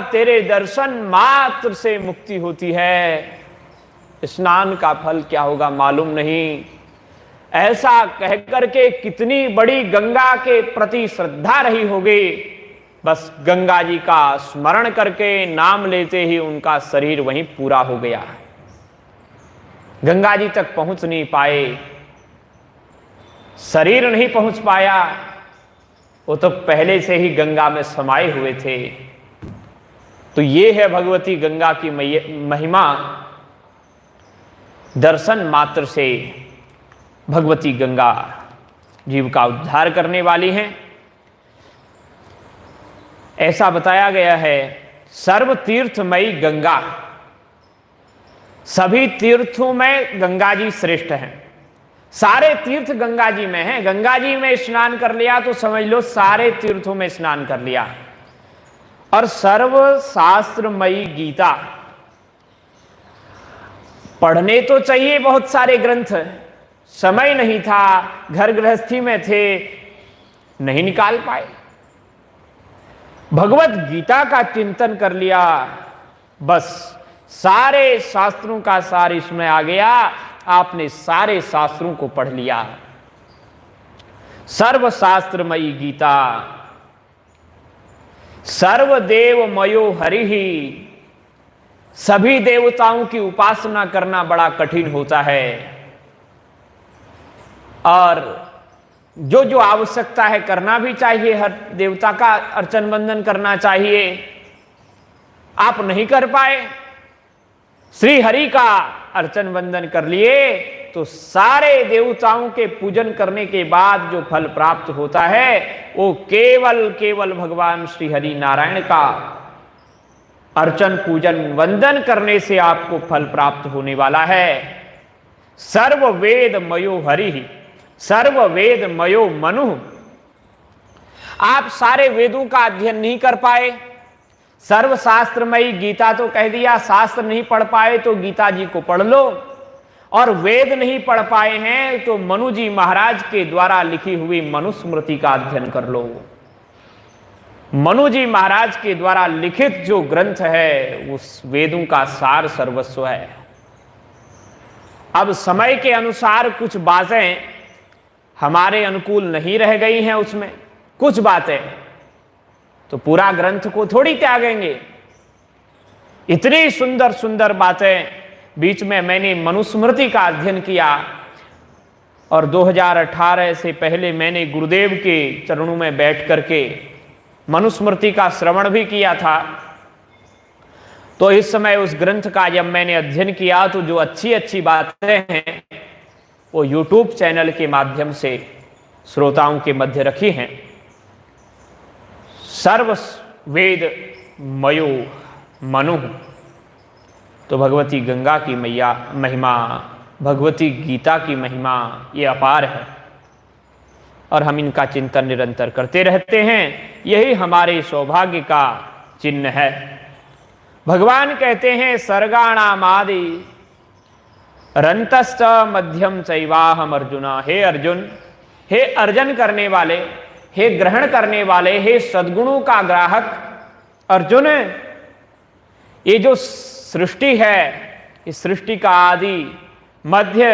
तेरे दर्शन मात्र से मुक्ति होती है, स्नान का फल क्या होगा मालूम नहीं। ऐसा कहकर के कितनी बड़ी गंगा के प्रति श्रद्धा रही होगी, बस गंगा जी का स्मरण करके नाम लेते ही उनका शरीर वहीं पूरा हो गया। गंगा जी तक पहुंच नहीं पाए, शरीर नहीं पहुंच पाया, वो तो पहले से ही गंगा में समाये हुए थे। तो ये है भगवती गंगा की महिमा। दर्शन मात्र से भगवती गंगा जीव का उद्धार करने वाली हैं। ऐसा बताया गया है, सर्व तीर्थमयी गंगा, सभी तीर्थों में गंगा जी श्रेष्ठ हैं। सारे तीर्थ गंगा जी में हैं। गंगा जी में स्नान कर लिया तो समझ लो सारे तीर्थों में स्नान कर लिया। और सर्व शास्त्रमयी गीता, पढ़ने तो चाहिए बहुत सारे ग्रंथ, समय नहीं था, घर गृहस्थी में थे, नहीं निकाल पाए। भगवत गीता का चिंतन कर लिया, बस सारे शास्त्रों का सार इसमें आ गया। आपने सारे शास्त्रों को पढ़ लिया। सर्वशास्त्रमयी गीता, सर्वदेवमयो हरिहि, सभी देवताओं की उपासना करना बड़ा कठिन होता है, और जो जो आवश्यकता है करना भी चाहिए। हर देवता का अर्चन वंदन करना चाहिए, आप नहीं कर पाए, श्री हरि का अर्चन वंदन कर लिए तो सारे देवताओं के पूजन करने के बाद जो फल प्राप्त होता है वो केवल भगवान श्री हरि नारायण का अर्चन पूजन वंदन करने से आपको फल प्राप्त होने वाला है। सर्व वेदमयो हरि, सर्व वेदमयो मनु। आप सारे वेदों का अध्ययन नहीं कर पाए, सर्वशास्त्रमयी गीता तो कह दिया, शास्त्र नहीं पढ़ पाए तो गीता जी को पढ़ लो, और वेद नहीं पढ़ पाए हैं तो मनु जी महाराज के द्वारा लिखी हुई मनुस्मृति का अध्ययन कर लो। मनु जी महाराज के द्वारा लिखित जो ग्रंथ है उस वेदों का सार सर्वस्व है। अब समय के अनुसार कुछ बातें हमारे अनुकूल नहीं रह गई हैं, उसमें कुछ बातें, तो पूरा ग्रंथ को थोड़ी त्यागेंगे। इतनी सुंदर सुंदर बातें। बीच में मैंने मनुस्मृति का अध्ययन किया, और 2018 से पहले मैंने गुरुदेव के चरणों में बैठ करके मनुस्मृति का श्रवण भी किया था। तो इस समय उस ग्रंथ का जब मैंने अध्ययन किया तो जो अच्छी अच्छी बातें हैं वो YouTube चैनल के माध्यम से श्रोताओं के मध्य रखी हैं। सर्व वेद मयो मनु, तो भगवती गंगा की महिमा, भगवती गीता की महिमा ये अपार है, और हम इनका चिंतन निरंतर करते रहते हैं। यही हमारे सौभाग्य का चिन्ह है। भगवान कहते हैं सर्गाणामादि रंतश्च मध्यम चैवाहम अर्जुना। हे अर्जुन, हे अर्जन करने वाले, हे ग्रहण करने वाले, हे सद्गुणों का ग्राहक अर्जुन, ये जो सृष्टि है इस सृष्टि का आदि मध्य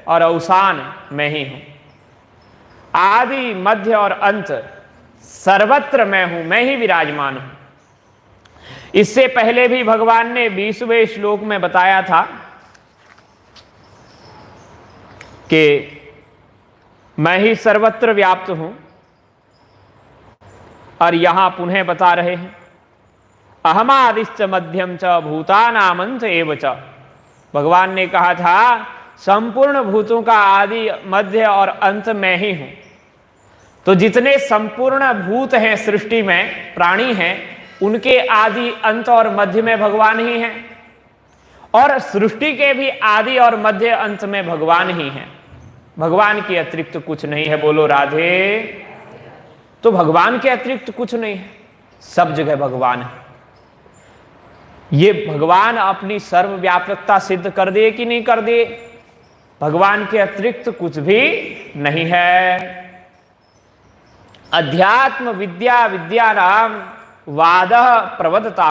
और अवसान मैं ही हूं। आदि मध्य और अंत सर्वत्र मैं हूं, मैं ही विराजमान हूं। इससे पहले भी भगवान ने 20वें श्लोक में बताया था कि मैं ही सर्वत्र व्याप्त हूं, और यहां पुनः बता रहे हैं अहमादिश्च मध्यम च भूतानामंत एव च। भगवान ने कहा था संपूर्ण भूतों का आदि मध्य और अंत मैं ही हूं। तो जितने संपूर्ण भूत हैं सृष्टि में, प्राणी हैं, उनके आदि अंत और मध्य में भगवान ही हैं, और सृष्टि के भी आदि और मध्य अंत में भगवान ही हैं। भगवान के अतिरिक्त कुछ नहीं है। बोलो राधे। तो भगवान के अतिरिक्त कुछ नहीं है, सब जगह भगवान है। ये भगवान अपनी सर्वव्यापकता सिद्ध कर दिए कि नहीं कर दिए? भगवान के अतिरिक्त कुछ भी नहीं है। अध्यात्म विद्या विद्यानाम वादः प्रवदता।